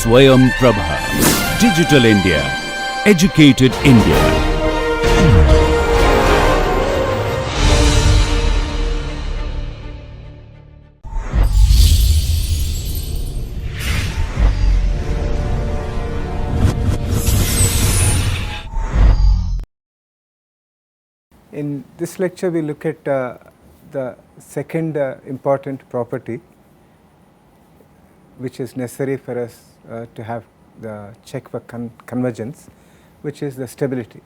Swayam Prabha. Digital India. Educated India. In this lecture, we look at the second important property which is necessary for us to have the check for convergence, which is the stability.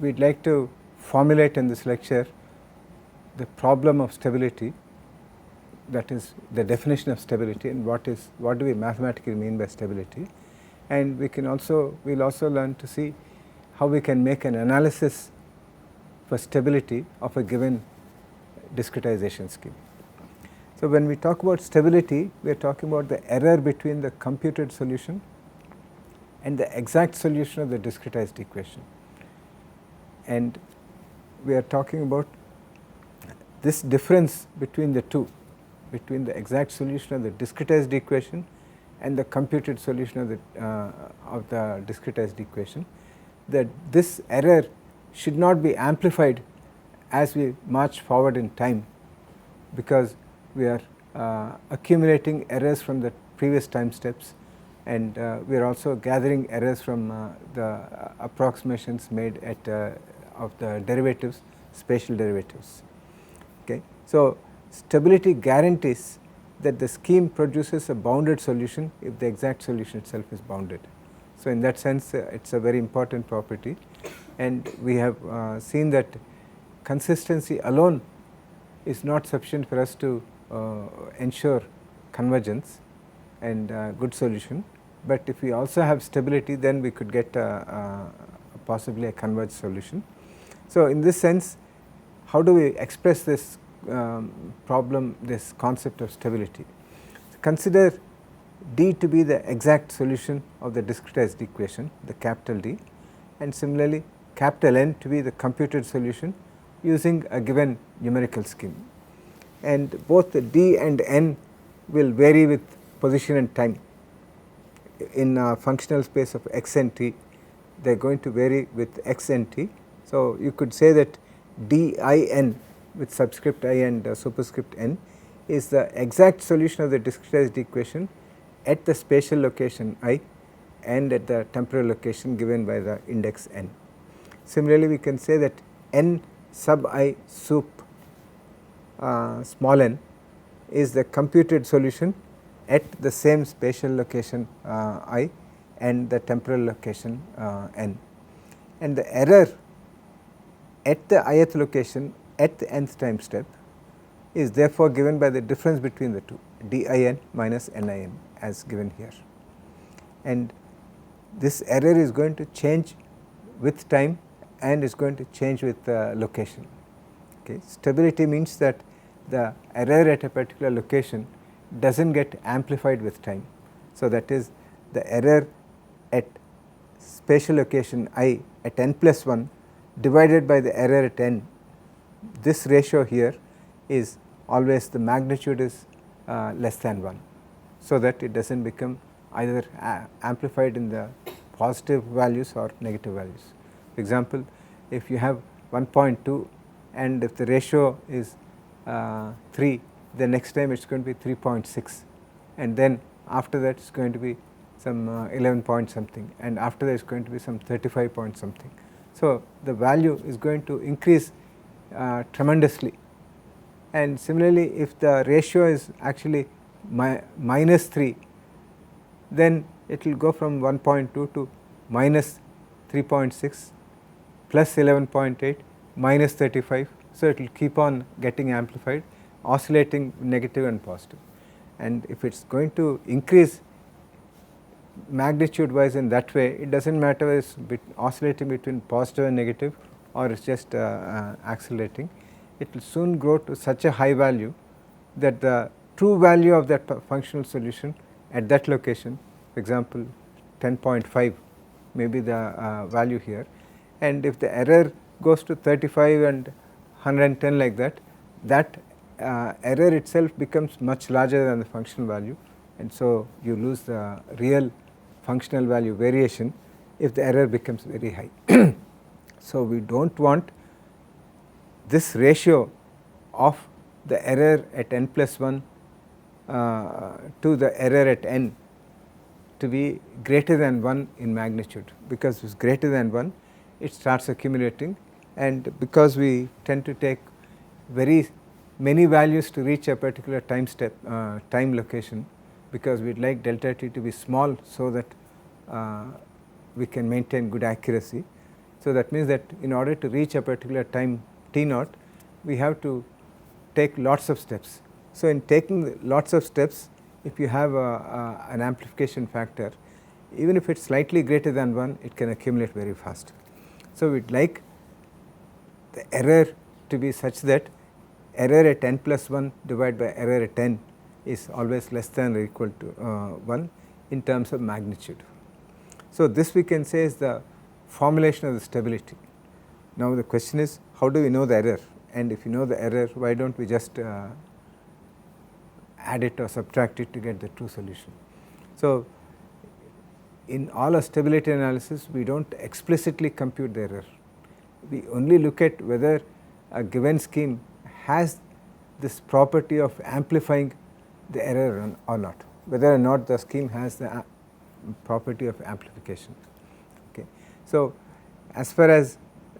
We would like to formulate in this lecture the problem of stability, that is the definition of stability, and what do we mathematically mean by stability, and we will also learn to see how we can make an analysis for stability of a given discretization scheme. So, when we talk about stability, we are talking about the error between the computed solution and the exact solution of the discretized equation, and we are talking about this difference between the two, between the exact solution of the discretized equation and the computed solution of the discretized equation, that this error should not be amplified as we march forward in time, because we are accumulating errors from the previous time steps, and we are also gathering errors from the approximations made at of the derivatives, spatial derivatives. Okay. So, stability guarantees that the scheme produces a bounded solution if the exact solution itself is bounded. So, in that sense it is a very important property, and we have seen that consistency alone is not sufficient for us to ensure convergence and good solution, but if we also have stability, then we could get possibly a converged solution. So, in this sense, how do we express this problem, this concept of stability? Consider D to be the exact solution of the discretized equation, the capital D, and similarly capital N to be the computed solution using a given numerical scheme, and both the D and N will vary with position and time. In a functional space of x and t, they are going to vary with x and t. So, you could say that DIN with subscript I and superscript n is the exact solution of the discretized equation at the spatial location I and at the temporal location given by the index n. Similarly, we can say that n sub I sup small n is the computed solution at the same spatial location I and the temporal location n, and the error at the ith location at the nth time step is therefore given by the difference between the two, din minus nin, as given here, and this error is going to change with time and is going to change with location. Okay. Stability means that the error at a particular location does not get amplified with time. So, that is the error at spatial location I at n plus 1 divided by the error at n, this ratio here is always the magnitude is less than 1, so that it does not become either amplified in the positive values or negative values. For example, if you have 1.2 and if the ratio is 3, the next time it is going to be 3.6, and then after that it is going to be some 11 point something, and after that it is going to be some 35 point something. So, the value is going to increase tremendously, and similarly if the ratio is actually minus 3, then it will go from 1.2 to minus 3.6 plus 11.8 minus 35. So, it will keep on getting amplified, oscillating negative and positive, and if it is going to increase magnitude wise in that way, it does not matter whether it is oscillating between positive and negative or it is just accelerating. It will soon grow to such a high value that the true value of that functional solution at that location, for example 10.5 may be the value here, and if the error goes to 35 and 110 like that, that error itself becomes much larger than the function value, and so you lose the real functional value variation if the error becomes very high. So, we do not want this ratio of the error at n plus 1 to the error at n to be greater than 1 in magnitude, because if it is greater than 1 it starts accumulating, and because we tend to take very many values to reach a particular time step time location, because we would like delta t to be small so that we can maintain good accuracy. So, that means that in order to reach a particular time t naught, we have to take lots of steps. So, in taking lots of steps, if you have an amplification factor, even if it is slightly greater than 1, it can accumulate very fast. So, we would like the error to be such that error at n plus 1 divided by error at n is always less than or equal to 1 in terms of magnitude. So, this we can say is the formulation of the stability. Now, the question is, how do we know the error, and if you know the error, why do not we just add it or subtract it to get the true solution. So, in all our stability analysis, we do not explicitly compute the error. We only look at whether a given scheme has this property of amplifying the error or not, whether or not the scheme has the property of amplification. Okay. So, as far as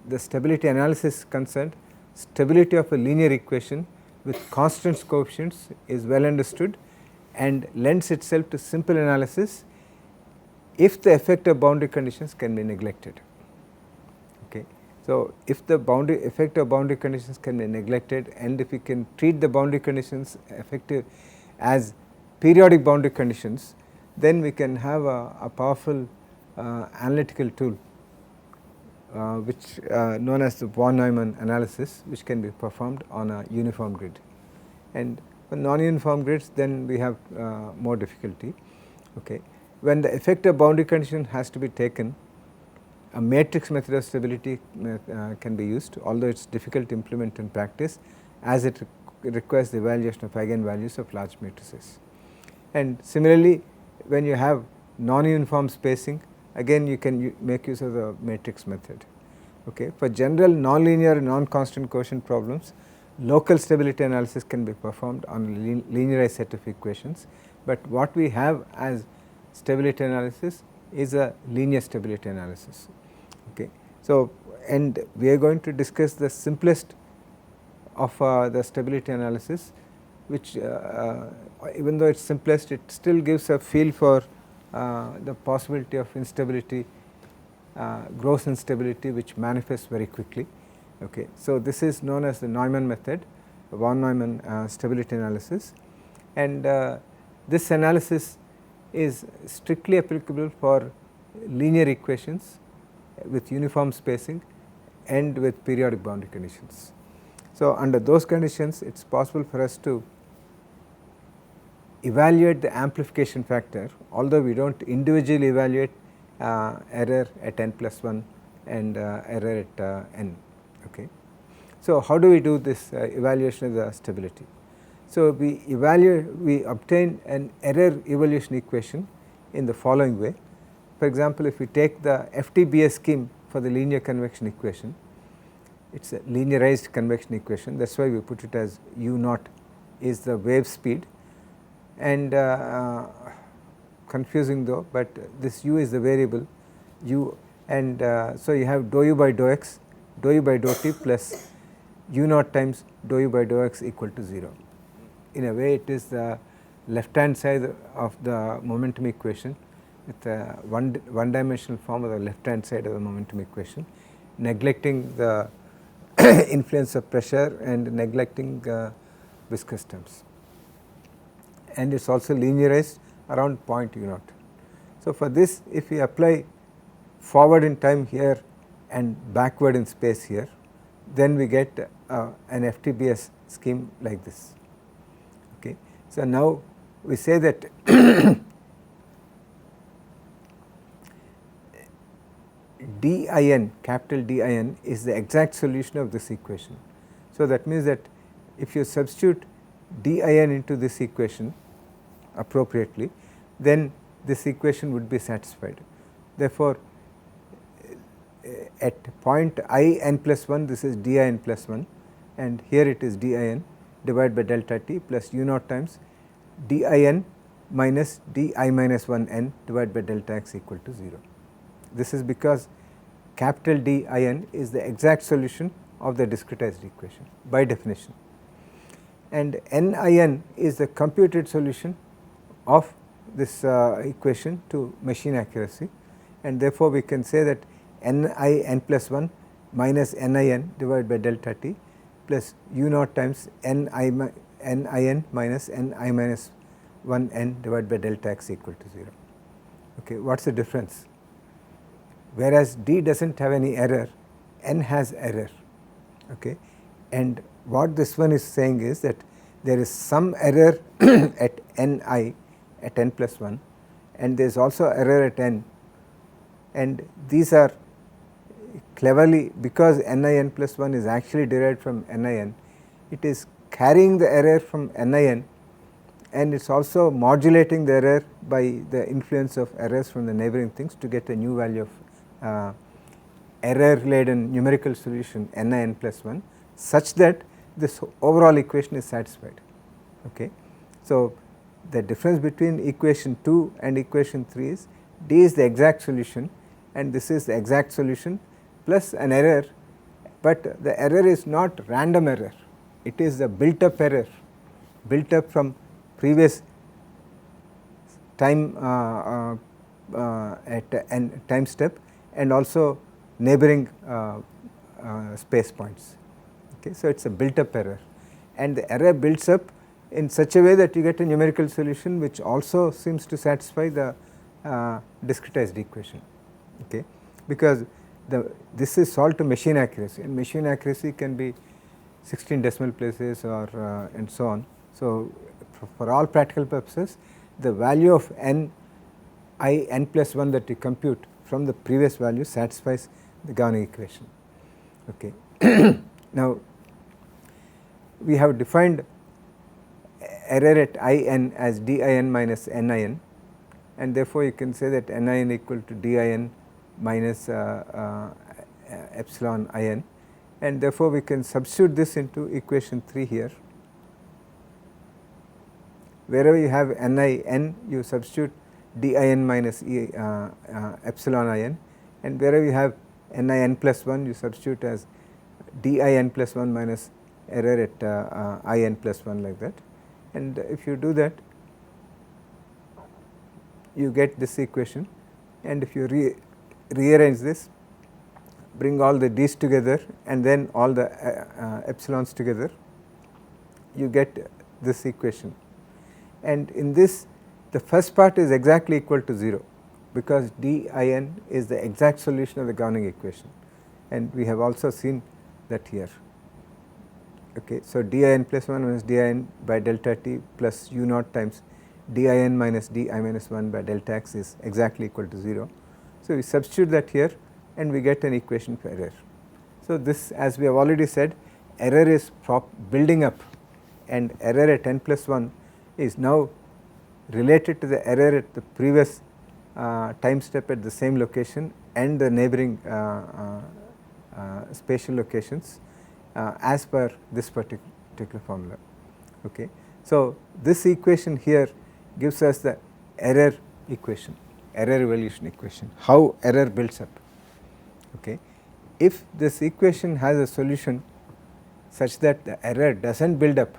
the stability analysis is concerned, stability of a linear equation with constant coefficients is well understood and lends itself to simple analysis if the effect of boundary conditions can be neglected. Okay. So, if the effect of boundary conditions can be neglected, and if we can treat the boundary conditions effective as periodic boundary conditions, then we can have a powerful analytical tool which known as the von Neumann analysis, which can be performed on a uniform grid. And for non-uniform grids, then we have more difficulty. Okay. When the effect of boundary condition has to be taken, a matrix method of stability can be used, although it is difficult to implement in practice, as it requires the evaluation of eigenvalues of large matrices. And similarly, when you have non-uniform spacing, again you can make use of the matrix method. Okay. For general nonlinear non-constant quotient problems, local stability analysis can be performed on a linearized set of equations, but what we have as stability analysis is a linear stability analysis. Okay. So, and we are going to discuss the simplest of the stability analysis, which even though it is simplest, it still gives a feel for the possibility of instability, gross instability, which manifests very quickly. Okay. So, this is known as the Neumann method, von Neumann stability analysis, and this analysis is strictly applicable for linear equations with uniform spacing and with periodic boundary conditions. So, under those conditions, it is possible for us to evaluate the amplification factor, although we do not individually evaluate error at n plus 1 and error at n. Okay. So, how do we do this evaluation of the stability? So, we obtain an error evaluation equation in the following way. For example, if we take the FTBS scheme for the linear convection equation, it is a linearized convection equation, that is why we put it as u naught is the wave speed, and confusing though, but this u is the variable u, and so you have dou u by dou x, dou u by dou t plus u naught times dou u by dou x equal to 0. In a way, it is the left hand side of the momentum equation with the one dimensional form of the left hand side of the momentum equation, neglecting the influence of pressure and neglecting viscous terms, and it is also linearized around point u naught. So, for this, if we apply forward in time here and backward in space here, then we get an FTBS scheme like this. Okay. So, now we say that din, capital Din is the exact solution of this equation. So, that means that if you substitute din into this equation, appropriately, then this equation would be satisfied. Therefore, at point I n plus 1, this is d I n plus 1, and here it is d I n divided by delta t plus u naught times d I n minus d I minus 1 n divided by delta x equal to 0. This is because capital D I n is the exact solution of the discretized equation by definition, and n I n is the computed solution of this equation to machine accuracy, and therefore we can say that n I n plus 1 minus n I n divided by delta t plus u naught times n I n minus n I minus 1 n divided by delta x equal to 0. Okay, what is the difference? Whereas d does not have any error, n has error. Okay, and what this one is saying is that there is some error at n I at n plus 1, and there is also error at n, and these are cleverly, because n I n plus 1 is actually derived from n I n, it is carrying the error from n I n, and it is also modulating the error by the influence of errors from the neighboring things to get a new value of error laden numerical solution n I n plus 1, such that this overall equation is satisfied. Okay. So, the difference between equation 2 and equation 3 is d is the exact solution and this is the exact solution plus an error, but the error is not random error, it is the built up error, built up from previous time at n time step and also neighboring space points. Okay. So, it is a built up error, and the error builds up in such a way that you get a numerical solution which also seems to satisfy the discretized equation. Okay. Because this is solved to machine accuracy, and machine accuracy can be 16 decimal places or and so on. So, for all practical purposes, the value of n I n plus 1 that you compute from the previous value satisfies the governing equation. Okay. Now, we have defined error at I n as d I n minus n I n, and therefore, you can say that n I n equal to d I n minus epsilon I n, and therefore, we can substitute this into equation 3 here. Wherever you have n I n, you substitute d I n minus epsilon I n, and wherever you have n I n plus 1, you substitute as d I n plus 1 minus error at I n plus 1, like that. And if you do that, you get this equation, and if you rearrange this, bring all the d's together and then all the epsilons together, you get this equation. And in this, the first part is exactly equal to 0, because d I n is the exact solution of the governing equation, and we have also seen that here. Okay. So, d I n plus 1 minus d I n by delta t plus u naught times d I n minus d I minus 1 by delta x is exactly equal to 0. So, we substitute that here and we get an equation for error. So, this, as we have already said, error is building up, and error at n plus 1 is now related to the error at the previous time step at the same location and the neighboring spatial locations as per this particular formula. Okay. So, this equation here gives us the error equation, error evolution equation, how error builds up. Okay. If this equation has a solution such that the error does not build up,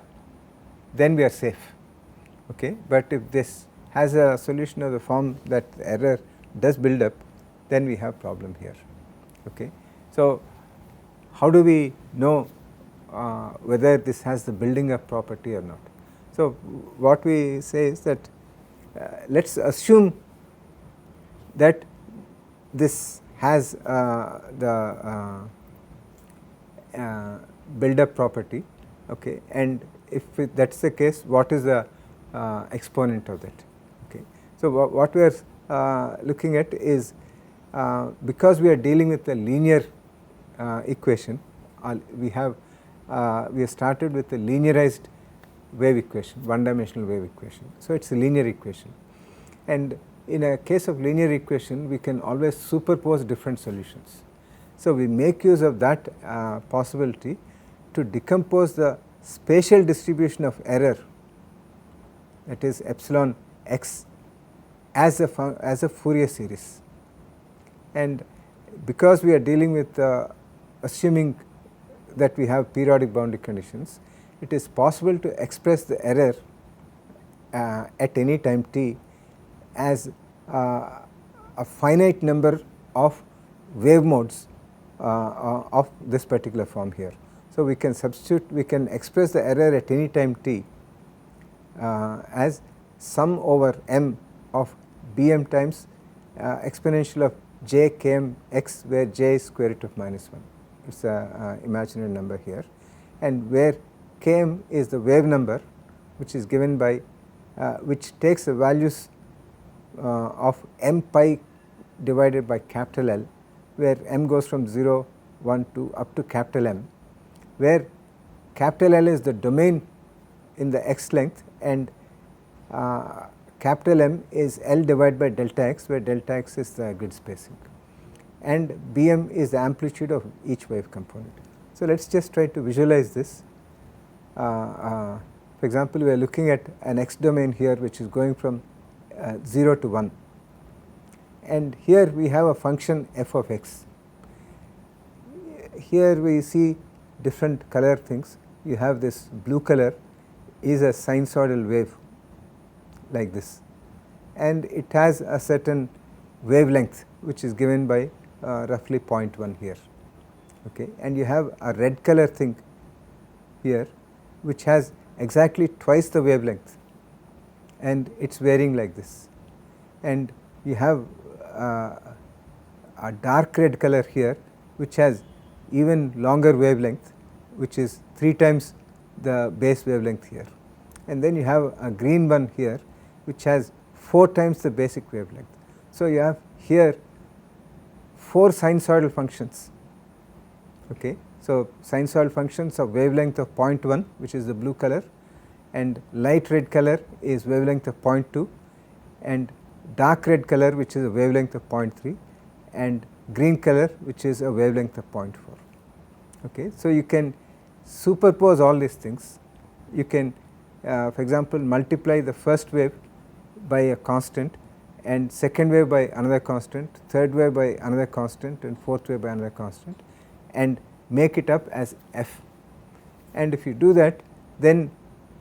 then we are safe. Okay. But if this has a solution of the form that the error does build up, then we have problem here. Okay. So, how do we know whether this has the building up property or not? So, what we say is that let us assume that this has the build up property, okay, and if that is the case, what is the exponent of that? Okay. So, what we are looking at is because we are dealing with a linear equation, we have started with a linearized wave equation, one dimensional wave equation. So, it is a linear equation, and in a case of linear equation we can always superpose different solutions. So, we make use of that possibility to decompose the spatial distribution of error, that is epsilon x, as a Fourier series. And because we are dealing with assuming that we have periodic boundary conditions, it is possible to express the error at any time t as a finite number of wave modes of this particular form here. So, we can substitute, we can express the error at any time t as sum over m of bm times exponential of j km x, where j is square root of minus 1. It is a imaginary number here, and where km is the wave number which is given by which takes the values of m pi divided by capital L, where m goes from 0, 1, 2 up to capital M, where capital L is the domain in the x length, and capital M is L divided by delta x, where delta x is the grid spacing, and Bm is the amplitude of each wave component. So, let us just try to visualize this. For example, we are looking at an x domain here which is going from 0 to 1, and here we have a function f of x. Here we see different color things. You have this blue color is a sinusoidal wave like this, and it has a certain wavelength which is given by roughly 0.1 here, okay. And you have a red color thing here which has exactly twice the wavelength, and it is varying like this, and you have a dark red color here which has even longer wavelength, which is 3 times the base wavelength here, and then you have a green one here which has 4 times the basic wavelength. So, you have here 4 sinusoidal functions, okay. So, sinusoidal functions of wavelength of 0.1, which is the blue color, and light red color is wavelength of 0.2, and dark red color which is a wavelength of 0.3, and green color which is a wavelength of 0.4, okay. So, you can superpose all these things. You can for example, multiply the first wave by a constant, and second wave by another constant, third wave by another constant, and fourth wave by another constant, and make it up as f. And if you do that, then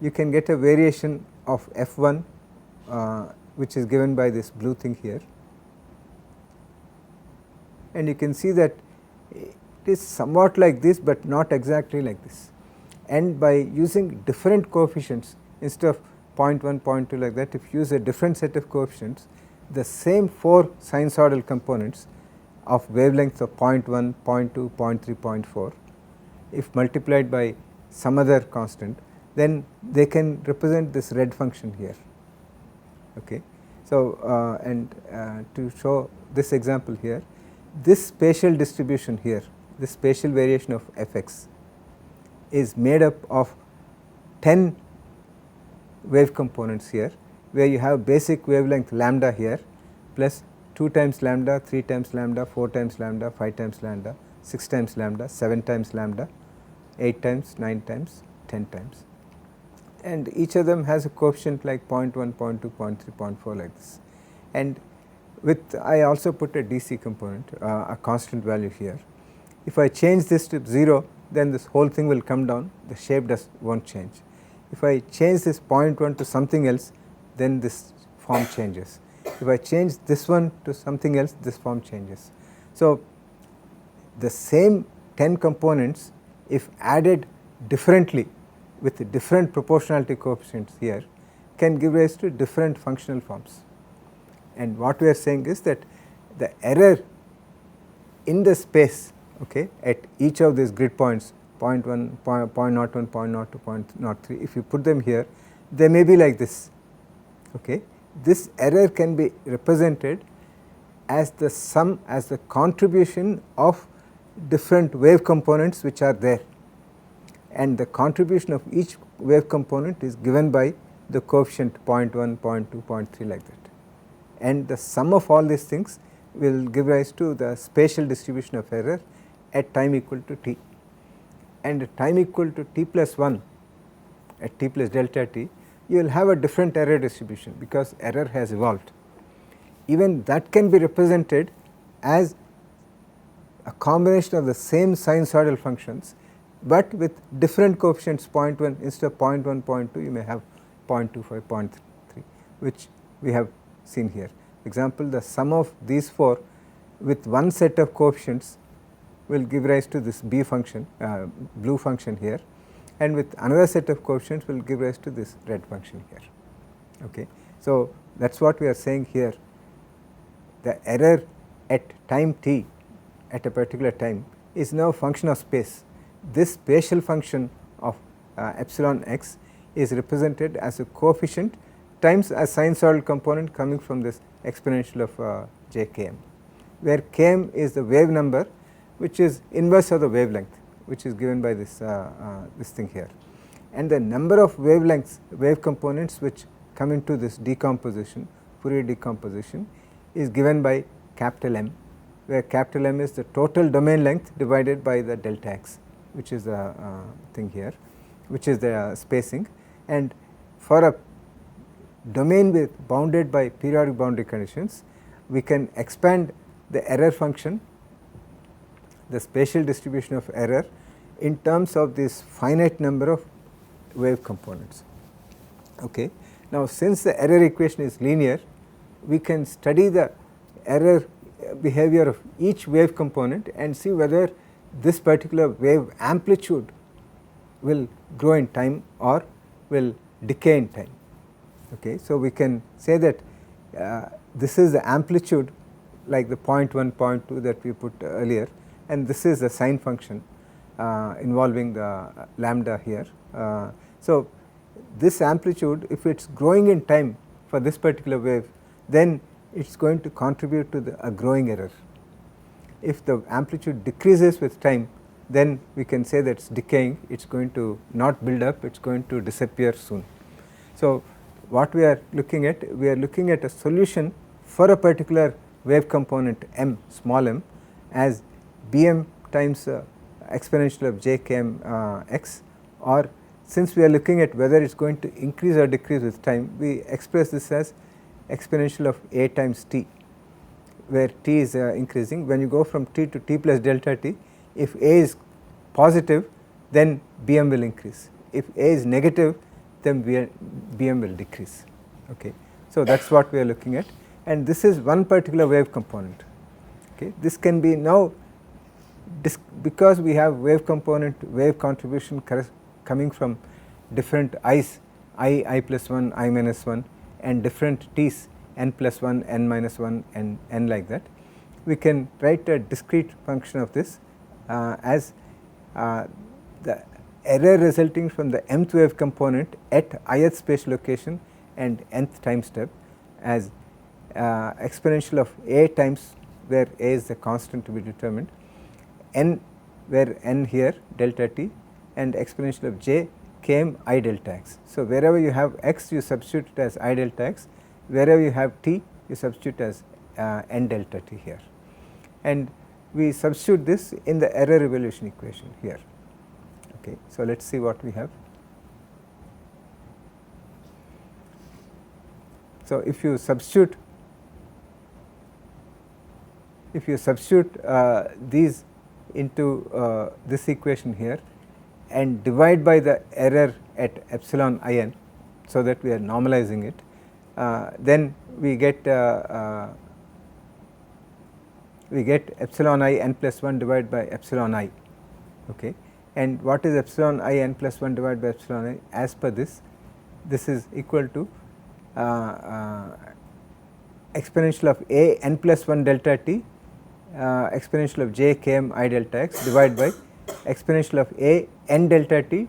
you can get a variation of f1 which is given by this blue thing here, and you can see that it is somewhat like this, but not exactly like this. And by using different coefficients instead of 0.1, 0.2 like that, if you use a different set of coefficients, the same 4 sinusoidal components of wavelengths of 0.1, 0.2, 0.3, 0.4, if multiplied by some other constant, then they can represent this red function here, okay. So, and to show this example here, this spatial distribution here, this spatial variation of fx is made up of 10 wave components here, where you have basic wavelength lambda here plus 2 times lambda, 3 times lambda, 4 times lambda, 5 times lambda, 6 times lambda, 7 times lambda, 8 times, 9 times, 10 times, and each of them has a coefficient like 0.1, 0.2, 0.3, 0.4 like this. And with I also put a DC component, a constant value here. If I change this to 0, then this whole thing will come down, the shape won't change. If I change this 0.1 to something else, then this form changes. If I change this one to something else, this form changes. So, the same 10 components, if added differently with different proportionality coefficients here, can give rise to different functional forms. And what we are saying is that the error in the space, okay, at each of these grid points 0.1, 0.01, 0.02, 0.03, if you put them here, they may be like this, okay. This error can be represented as the sum, as the contribution of different wave components which are there, and the contribution of each wave component is given by the coefficient 0.1, 0.2, 0.3 like that, and the sum of all these things will give rise to the spatial distribution of error at time equal to t, and at time equal to t plus 1 at t plus delta t you will have a different error distribution because error has evolved. Even that can be represented as a combination of the same sinusoidal functions, but with different coefficients 0.1 instead of 0.1, 0.2 you may have 0.25, 0.3, which we have seen here. For example, the sum of these four with one set of coefficients will give rise to this B function, blue function here, and with another set of coefficients will give rise to this red function here. Okay. So, that is what we are saying here. The error at time t at a particular time is now a function of space. This spatial function of epsilon x is represented as a coefficient times a sinusoidal component coming from this exponential of j km, where km is the wave number which is inverse of the wavelength, which is given by this this thing here, and the number of wavelengths, wave components which come into this decomposition, Fourier decomposition, is given by capital M, where capital M is the total domain length divided by the delta x, which is the thing here, which is the spacing. And for a domain with bounded by periodic boundary conditions, we can expand the error function, the spatial distribution of error, in terms of this finite number of wave components. Okay. Now, since the error equation is linear, we can study the error behavior of each wave component and see whether this particular wave amplitude will grow in time or will decay in time. Okay. So, we can say that this is the amplitude like the 0.1, 0.2 that we put earlier, and this is the sine function involving the lambda here. So, this amplitude, if it is growing in time for this particular wave, then it is going to contribute to a growing error. If the amplitude decreases with time, then we can say that it is decaying, it is going to not build up, it is going to disappear soon. So, what we are looking at a solution for a particular wave component m, small m, as Bm times exponential of j km x, or since we are looking at whether it is going to increase or decrease with time, we express this as exponential of a times t, where t is increasing. When you go from t to t plus delta t, if a is positive, then Bm will increase. If a is negative, then Bm will decrease. Okay. So, that is what we are looking at, and this is one particular wave component. Okay. This can be now, because we have wave component, wave contribution coming from different i's, I plus 1, I minus 1, and different t's, n plus 1, n minus 1, and n like that. We can write a discrete function of this as the error resulting from the mth wave component at ith spatial location and nth time step as exponential of a times, where a is the constant to be determined, n, where n here delta t, and exponential of j km I delta x. So, wherever you have x, you substitute it as I delta x, wherever you have t, you substitute as n delta t here, and we substitute this in the error evolution equation here. Okay. So, let us see what we have. So, if you substitute these into this equation here and divide by the error at epsilon I n, so that we are normalizing it, then we get epsilon I n plus 1 divided by epsilon I. Okay. And what is epsilon I n plus 1 divided by epsilon I? As per this is equal to exponential of a n plus 1 delta t exponential of j km I delta x divided by exponential of a n delta t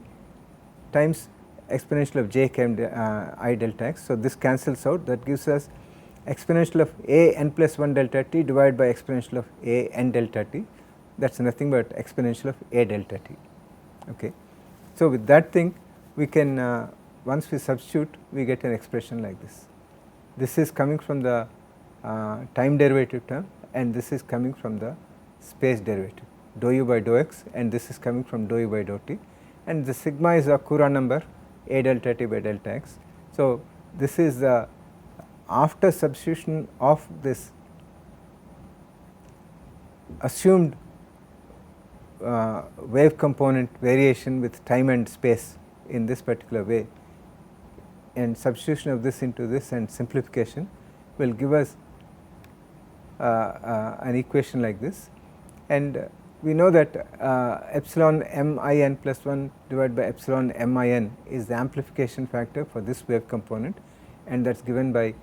times exponential of j km I delta x. So, this cancels out, that gives us exponential of a n plus 1 delta t divided by exponential of a n delta t, that is nothing but exponential of a delta t. Okay. So, with that thing we can once we substitute, we get an expression like this. This is coming from the time derivative term, and this is coming from the space derivative, dou u by dou x, and this is coming from dou u by dou t, and the sigma is a Courant number a delta t by delta x. So, this is the after substitution of this assumed wave component variation with time and space in this particular way, and substitution of this into this and simplification will give us an equation like this. And we know that epsilon m I n plus 1 divided by epsilon m I n is the amplification factor for this wave component, and that is given by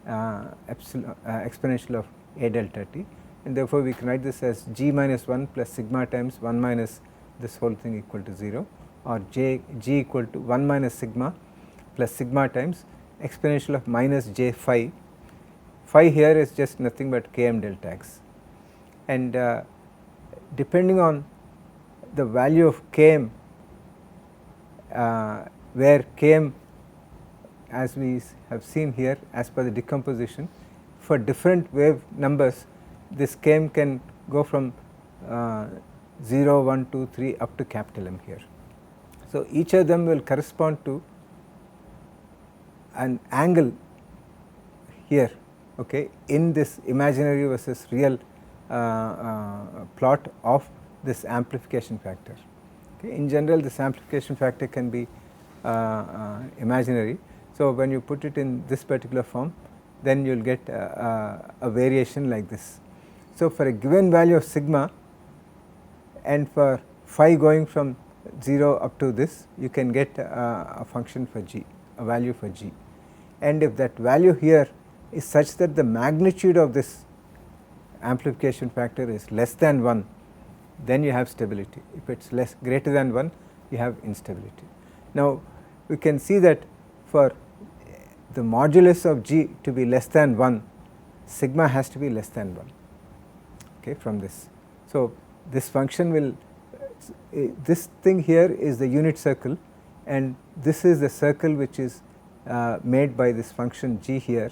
exponential of a delta t, and therefore, we can write this as g minus 1 plus sigma times 1 minus this whole thing equal to 0, or g equal to 1 minus sigma plus sigma times exponential of minus j phi. Phi here is just nothing but km delta x, and depending on the value of km, where km, as we have seen here as per the decomposition, for different wave numbers this km can go from 0, 1, 2, 3 up to capital M here. So, each of them will correspond to an angle here, okay, in this imaginary versus real plot of this amplification factor. Okay. In general, this amplification factor can be imaginary. So, when you put it in this particular form, then you will get a variation like this. So, for a given value of sigma and for phi going from 0 up to this, you can get a function for g, a value for g, and if that value here is such that the magnitude of this amplification factor is less than 1, then you have stability. If it is greater than 1, you have instability. Now, we can see that for the modulus of g to be less than 1, sigma has to be less than 1, okay, from this. So, this function will this thing here is the unit circle, and this is the circle which is made by this function g here,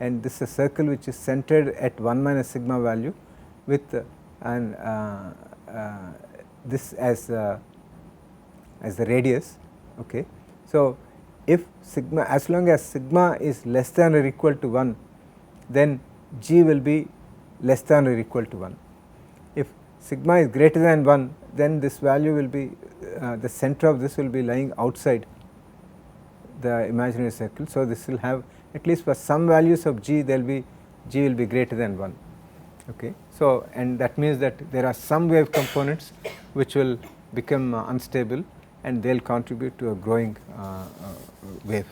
and this is a circle which is centered at 1 minus sigma value with this as the radius. Okay. So, if sigma, as long as sigma is less than or equal to 1, then g will be less than or equal to 1. If sigma is greater than 1, then this value will be the center of this will be lying outside the imaginary circle. So, this will have, at least for some values of g, there will be g will be greater than 1. Okay. So, and that means that there are some wave components which will become unstable, and they will contribute to a growing wave.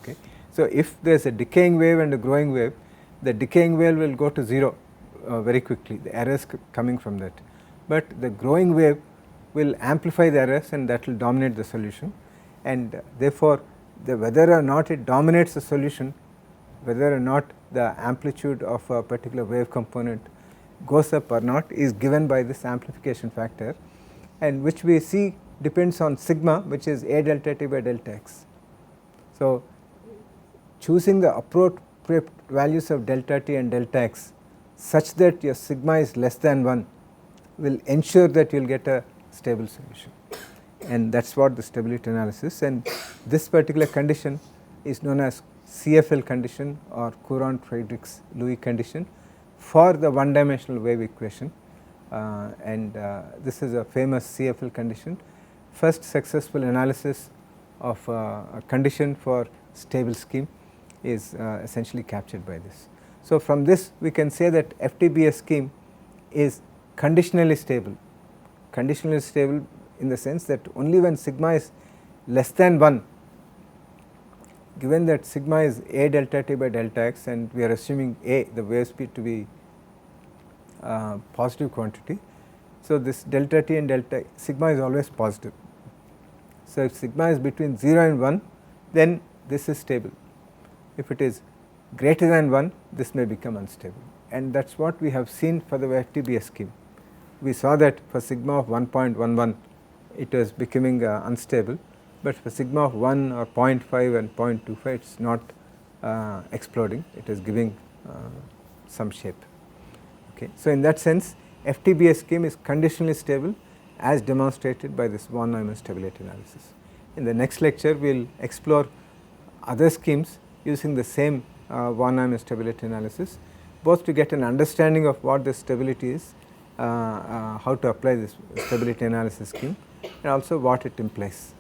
Okay. So, if there is a decaying wave and a growing wave, the decaying wave will go to 0 very quickly, the errors coming from that, but the growing wave will amplify the errors, and that will dominate the solution, and therefore, whether or not it dominates the solution, whether or not the amplitude of a particular wave component goes up or not is given by this amplification factor, and which we see depends on sigma, which is a delta t by delta x. So, choosing the appropriate values of delta t and delta x such that your sigma is less than 1 will ensure that you will get a stable solution, and that is what the stability analysis, and this particular condition is known as CFL condition or Courant-Friedrichs-Lewis condition for the one dimensional wave equation, and this is a famous CFL condition. First successful analysis of a condition for stable scheme is essentially captured by this. So, from this we can say that FTBS scheme is conditionally stable in the sense that only when sigma is less than 1, given that sigma is a delta t by delta x, and we are assuming a, the wave speed, to be positive quantity. So, this delta t and delta sigma is always positive. So, if sigma is between 0 and 1, then this is stable. If it is greater than 1, this may become unstable, and that is what we have seen for the FTBS scheme. We saw that for sigma of 1.11, it was becoming unstable, but for sigma of 1 or 0.5 and 0.25 it is not exploding, it is giving some shape. Okay. So, in that sense FTBS scheme is conditionally stable as demonstrated by this von Neumann stability analysis. In the next lecture we will explore other schemes using the same von Neumann stability analysis, both to get an understanding of what the stability is, how to apply this stability analysis scheme, and also what it implies.